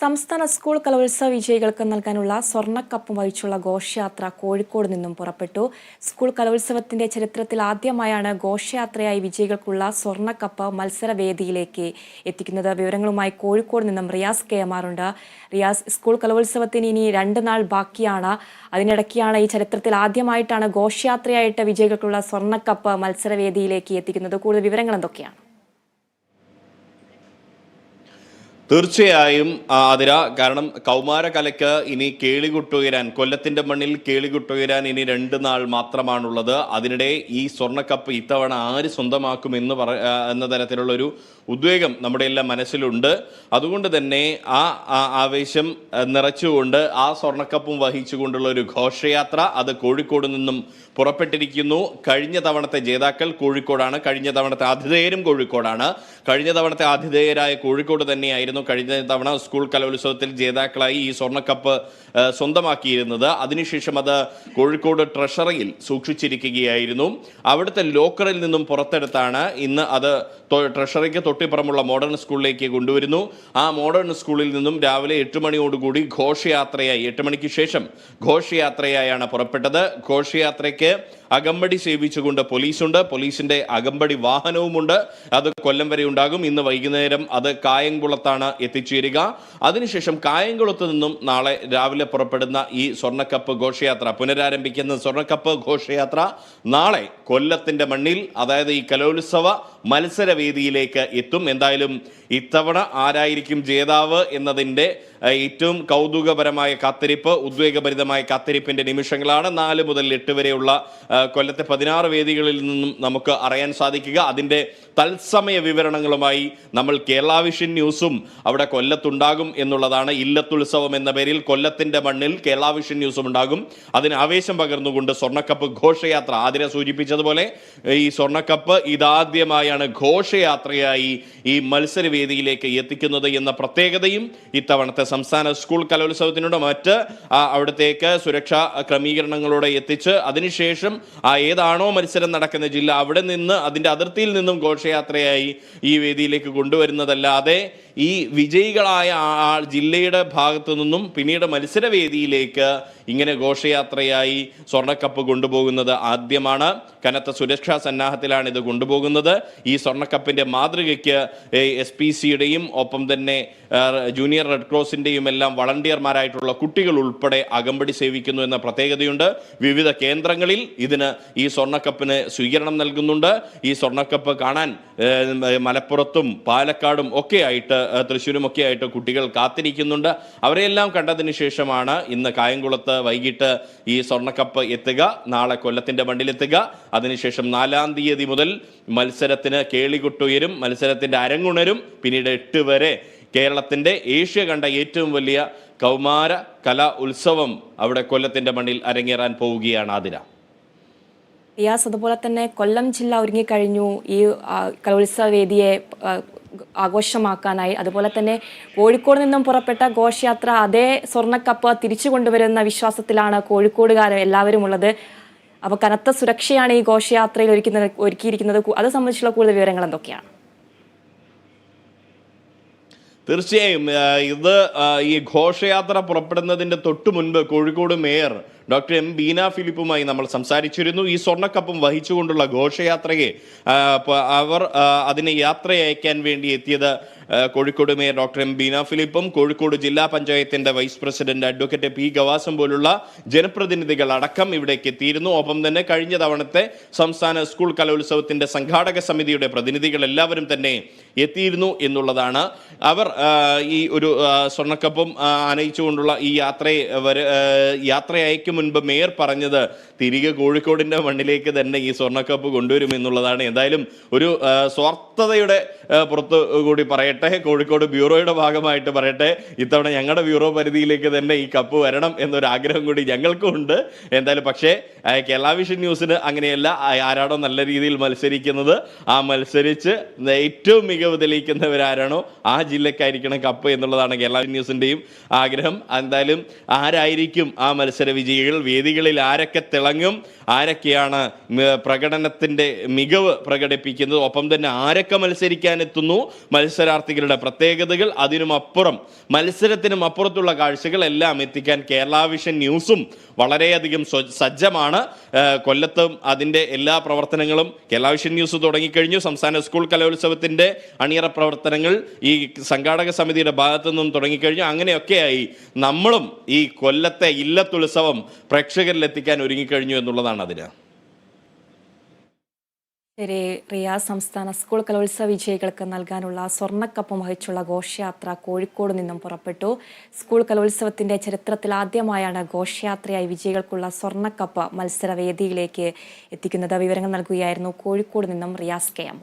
സംസ്ഥാന സ്കൂൾ കലോത്സവ വിജയികൾക്ക് നൽകാനുള്ള സ്വർണ്ണക്കപ്പും വഹിച്ചുള്ള ഘോഷയാത്ര കോഴിക്കോട് നിന്നും പുറപ്പെട്ടു. സ്കൂൾ കലോത്സവത്തിന്റെ ചരിത്രത്തിൽ ആദ്യമായാണ് ഘോഷയാത്രയായി വിജയികൾക്കുള്ള സ്വർണ്ണക്കപ്പ് മത്സരവേദിയിലേക്ക് എത്തിക്കുന്നത്. വിവരങ്ങളുമായി കോഴിക്കോട് നിന്നും റിയാസ് KMR ഉണ്ട്. റിയാസ്, സ്കൂൾ കലോത്സവത്തിന് ഇനി 2 നാൾ ബാക്കിയാണ്. അതിനിടയ്ക്കാണ് ഈ ചരിത്രത്തിൽ ആദ്യമായിട്ടാണ് ഘോഷയാത്രയായിട്ട് വിജയികൾക്കുള്ള സ്വർണ്ണക്കപ്പ് മത്സരവേദിയിലേക്ക് എത്തിക്കുന്നത്. കൂടുതൽ വിവരങ്ങൾ എന്തൊക്കെയാണ്? തീർച്ചയായും അതിര, കാരണം കൗമാരകലയ്ക്ക് ഇനി കേളികൊട്ടുയരാൻ, കൊല്ലത്തിന്റെ മണ്ണിൽ കേളികൊട്ടുയരാൻ ഇനി 2 നാൾ മാത്രമാണുള്ളത്. അതിനിടെ ഈ സ്വർണ്ണക്കപ്പ് ഇത്തവണ ആര് സ്വന്തമാക്കും എന്ന തരത്തിലുള്ളൊരു ഉദ്വേഗം നമ്മുടെ എല്ലാം മനസ്സിലുണ്ട്. അതുകൊണ്ട് തന്നെ ആ ആവേശം നിറച്ചുകൊണ്ട് ആ സ്വർണ്ണക്കപ്പും വഹിച്ചുകൊണ്ടുള്ള ഒരു ഘോഷയാത്ര അത് കോഴിക്കോട് നിന്നും പുറപ്പെട്ടിരിക്കുന്നു. കഴിഞ്ഞ തവണത്തെ ജേതാക്കൾ കോഴിക്കോടാണ്, കഴിഞ്ഞ തവണത്തെ ആതിഥേയരും കോഴിക്കോടാണ്. കഴിഞ്ഞ തവണത്തെ ആതിഥേയരായ കോഴിക്കോട് തന്നെയായിരുന്നു കഴിഞ്ഞ തവണ സ്കൂൾ കലോത്സവത്തിൽ ജേതാക്കളായി ഈ സ്വർണ്ണക്കപ്പ് സ്വന്തമാക്കിയിരുന്നത്. അതിനുശേഷം അത് കോഴിക്കോട് ട്രഷറിയിൽ സൂക്ഷിച്ചിരിക്കുകയായിരുന്നു. അവിടുത്തെ ലോക്കറിൽ നിന്നും പുറത്തെടുത്താണ് ഇന്ന് അത് ട്രഷറിക്ക് തൊട്ടിപ്പുറമുള്ള മോഡേൺ സ്കൂളിലേക്ക് കൊണ്ടുവരുന്നു. ആ മോഡേൺ സ്കൂളിൽ നിന്നും രാവിലെ 8 മണിയോടുകൂടി ഘോഷയാത്രയായി, 8 മണിക്ക് ശേഷം ഘോഷയാത്രയായാണ് പുറപ്പെട്ടത്. ഘോഷയാത്രയ്ക്ക് അകമ്പടി സേവിച്ചുകൊണ്ട് പോലീസുണ്ട്, പോലീസിന്റെ അകമ്പടി വാഹനവുമുണ്ട്. അത് കൊല്ലം വരെ ഉണ്ടാകും. ഇന്ന് വൈകുന്നേരം അത് കായംകുളത്താണ് എത്തിച്ചേരുക. അതിനുശേഷം കായംകുളത്ത് നിന്നും നാളെ രാവിലെ പുറപ്പെടുന്ന ഈ സ്വർണ്ണക്കപ്പ് ഘോഷയാത്ര, പുനരാരംഭിക്കുന്ന സ്വർണ്ണക്കപ്പ് ഘോഷയാത്ര നാളെ കൊല്ലത്തിന്റെ മണ്ണിൽ, അതായത് ഈ കലോത്സവ മത്സരവേദിയിലേക്ക് എത്തും. എന്തായാലും ഇത്തവണ ആരായിരിക്കും ജേതാവ് എന്നതിൻ്റെ ഏറ്റവും കൗതുകപരമായ കാത്തിരിപ്പ്, ഉദ്വേഗഭരിതമായ കാത്തിരിപ്പിന്റെ നിമിഷങ്ങളാണ് 4 മുതൽ 8 വരെയുള്ള കൊല്ലത്തെ 16 വേദികളിൽ നിന്നും നമുക്ക് അറിയാൻ സാധിക്കുക. അതിൻ്റെ തത്സമയ വിവരണങ്ങളുമായി നമ്മൾ കേരള വിഷൻ ന്യൂസും അവിടെ കൊല്ലത്തുണ്ടാകും എന്നുള്ളതാണ്. ഇല്ലത്തുത്സവം എന്ന പേരിൽ കൊല്ലത്തിന്റെ മണ്ണിൽ കേരള വിഷൻ ന്യൂസും ഉണ്ടാകും. അതിന് ആവേശം പകർന്നുകൊണ്ട് സ്വർണ്ണക്കപ്പ് ഘോഷയാത്ര, ആതിര സൂചിപ്പിച്ചതുപോലെ ഈ സ്വർണ്ണക്കപ്പ് ഇതാദ്യമായാണ് ഘോഷയാത്രയായി ഈ മത്സരവേദിയിലേക്ക് എത്തിക്കുന്നത് എന്ന പ്രത്യേകതയും ഇത്തവണത്തെ സംസ്ഥാന സ്കൂൾ കലോത്സവത്തിനുണ്ട്. മറ്റ് അവിടത്തേക്ക് സുരക്ഷാ ക്രമീകരണങ്ങളോടെ എത്തിച്ച് അതിനുശേഷം ഏതാണോ മത്സരം നടക്കുന്ന ജില്ല അവിടെ നിന്ന്, അതിൻ്റെ അതിർത്തിയിൽ നിന്നും ഘോഷയാത്രയായി ഈ വേദിയിലേക്ക് കൊണ്ടുവരുന്നതല്ലാതെ ഈ വിജയികളായ ജില്ലയുടെ ഭാഗത്തു നിന്നും പിന്നീട് മത്സരവേദിയിലേക്ക് ഇങ്ങനെ ഘോഷയാത്രയായി സ്വർണ്ണക്കപ്പ് കൊണ്ടുപോകുന്നത് ആദ്യമാണ്. കനത്ത സുരക്ഷാ സന്നാഹത്തിലാണ് ഇത് കൊണ്ടുപോകുന്നത്. ഈ സ്വർണ്ണക്കപ്പിന്റെ മാതൃകയ്ക്ക് SPCയുടെയും ഒപ്പം തന്നെ ജൂനിയർ റെഡ് ക്രോസിന്റെയും എല്ലാം വളണ്ടിയർമാരായിട്ടുള്ള കുട്ടികൾ ഉൾപ്പെടെ അകമ്പടി സേവിക്കുന്നു എന്ന പ്രത്യേകതയുണ്ട്. വിവിധ കേന്ദ്രങ്ങളിൽ ഇതിന്, ഈ സ്വർണ്ണക്കപ്പിന് സ്വീകരണം നൽകുന്നുണ്ട്. ഈ സ്വർണ്ണക്കപ്പ് കാണാൻ മലപ്പുറത്തും പാലക്കാടും ഒക്കെ ആയിട്ട്, തൃശ്ശൂരും ഒക്കെ ആയിട്ട് കുട്ടികൾ കാത്തിരിക്കുന്നുണ്ട്. അവരെല്ലാം കണ്ടതിന് ശേഷമാണ് ഇന്ന് കായംകുളത്ത് വൈകിട്ട് ഈ സ്വർണ്ണക്കപ്പ് എത്തുക, നാളെ കൊല്ലത്തിന്റെ മണ്ണിലെത്തുക. അതിനുശേഷം 4-ാം തീയതി മുതൽ മത്സരത്തിന് കേളികൊട്ടുയരും, മത്സരത്തിന്റെ അരങ്ങുണരും. പിന്നീട് 8 വരെ കേരളത്തിന്റെ, ഏഷ്യ കണ്ട ഏറ്റവും വലിയ കൗമാര കലാ ഉത്സവം അവിടെ കൊല്ലത്തിന്റെ മണ്ണിൽ അരങ്ങേറാൻ പോവുകയാണ് ആതിര. റിയാസ്, അതുപോലെ തന്നെ കൊല്ലം ജില്ല ഒരുങ്ങിക്കഴിഞ്ഞു ഈ കലോത്സവ വേദിയെ ആഘോഷമാക്കാനായി. അതുപോലെ തന്നെ കോഴിക്കോട് നിന്നും പുറപ്പെട്ട ഘോഷയാത്ര അതേ സ്വർണ്ണക്കപ്പ് തിരിച്ചു കൊണ്ടുവരുന്ന വിശ്വാസത്തിലാണ് കോഴിക്കോടുകാർ എല്ലാവരും ഉള്ളത്. അപ്പോൾ കനത്ത സുരക്ഷയാണ് ഈ ഘോഷയാത്രയിൽ ഒരുക്കിയിരിക്കുന്നത്. അത് സംബന്ധിച്ചുള്ള കൂടുതൽ വിവരങ്ങൾ എന്തൊക്കെയാണ്? തീർച്ചയായും ഇത് ഈ ഘോഷയാത്ര പുറപ്പെടുന്നതിൻ്റെ തൊട്ടു മുൻപ് Kozhikode mayor doctor M. Beena ഫിലിപ്പുമായി നമ്മൾ സംസാരിച്ചിരുന്നു. ഈ സ്വർണ്ണക്കപ്പും വഹിച്ചുകൊണ്ടുള്ള ഘോഷയാത്രയെ അവർ അതിനെ യാത്രയയക്കാൻ വേണ്ടി എത്തിയത് Kozhikode mayor doctor M. Beena ഫിലിപ്പും കോഴിക്കോട് ജില്ലാ പഞ്ചായത്തിന്റെ വൈസ് പ്രസിഡന്റ് അഡ്വക്കേറ്റ് P. ഗവാസം പോലുള്ള ജനപ്രതിനിധികൾ അടക്കം ഇവിടേക്ക് എത്തിയിരുന്നു. ഒപ്പം തന്നെ കഴിഞ്ഞ തവണത്തെ സംസ്ഥാന സ്കൂൾ കലോത്സവത്തിന്റെ സംഘാടക സമിതിയുടെ പ്രതിനിധികൾ എല്ലാവരും തന്നെ എത്തിയിരുന്നു എന്നുള്ളതാണ്. അവർ ഈ ഒരു സ്വർണ്ണക്കപ്പും ആനയിച്ചുകൊണ്ടുള്ള ഈ യാത്രയയക്കും മുൻപ് മേയർ പറഞ്ഞത് തിരികെ കോഴിക്കോടിന്റെ മണ്ണിലേക്ക് തന്നെ ഈ സ്വർണ്ണക്കപ്പ് കൊണ്ടുവരും എന്നുള്ളതാണ്. എന്തായാലും ഒരു സ്വാർത്ഥതയുടെ പുറത്ത് കൂടി പറയട്ടെ, കോഴിക്കോട് ബ്യൂറോയുടെ ഭാഗമായിട്ട് പറയട്ടെ, ഇത്തവണ ഞങ്ങളുടെ ബ്യൂറോ പരിധിയിലേക്ക് തന്നെ ഈ കപ്പ് വരണം എന്നൊരു ആഗ്രഹം കൂടി ഞങ്ങൾക്കും ഉണ്ട്. എന്തായാലും പക്ഷേ കേരള വിഷൻ ന്യൂസിന് അങ്ങനെയല്ല. ആരാണോ നല്ല രീതിയിൽ മത്സരിക്കുന്നത്, ആ മത്സരിച്ച് ഏറ്റവും മികവ് തെളിയിക്കുന്നവരാരാണോ ആ ജില്ലക്കായിരിക്കണം കപ്പ് എന്നുള്ളതാണ് കേരള വിഷൻ ന്യൂസിന്റെയും ആഗ്രഹം. എന്തായാലും ആരായിരിക്കും ആ മത്സര വിജയികൾ വേദികളിൽ ആരൊക്കെ തിളങ്ങും, ആരൊക്കെയാണ് പ്രകടനത്തിൻ്റെ മികവ് പ്രകടിപ്പിക്കുന്നത്, ഒപ്പം തന്നെ ആരൊക്കെ മത്സരിക്കാനെത്തുന്നു, മത്സരാർത്ഥികളുടെ പ്രത്യേകതകൾ, അതിനുമപ്പുറം മത്സരത്തിനും അപ്പുറത്തുള്ള കാഴ്ചകൾ എല്ലാം എത്തിക്കാൻ കേരള വിഷൻ ന്യൂസും വളരെയധികം സജ്ജമാണ്. കൊല്ലത്തും അതിൻ്റെ എല്ലാ പ്രവർത്തനങ്ങളും കേരള വിഷൻ ന്യൂസ് തുടങ്ങിക്കഴിഞ്ഞു. സംസ്ഥാന സ്കൂൾ കലോത്സവത്തിൻ്റെ അണിയറ പ്രവർത്തനങ്ങൾ ഈ സംഘാടക സമിതിയുടെ ഭാഗത്തു നിന്നും തുടങ്ങിക്കഴിഞ്ഞു. അങ്ങനെയൊക്കെയായി നമ്മളും ഈ കൊല്ലത്തെ ഇല്ലത്തുത്സവം പ്രേക്ഷകരിലെത്തിക്കാൻ ഒരുങ്ങിക്കഴിഞ്ഞു എന്നുള്ളതാണ് അതിന്. ശരി റിയ, സംസ്ഥാന സ്കൂൾ കലോത്സവ വിജയികൾക്ക് നൽകാനുള്ള സ്വർണ്ണക്കപ്പം വഹിച്ചുള്ള ഘോഷയാത്ര കോഴിക്കോട് നിന്നും പുറപ്പെട്ടു. സ്കൂൾ കലോത്സവത്തിന്റെ ചരിത്രത്തിൽ ആദ്യമായാണ് ഘോഷയാത്രയായി വിജയികൾക്കുള്ള സ്വർണ്ണക്കപ്പ് മത്സരവേദിയിലേക്ക് എത്തിക്കുന്നത്. വിവരങ്ങൾ നൽകുകയായിരുന്നു കോഴിക്കോട് നിന്നും റിയാസ് KM.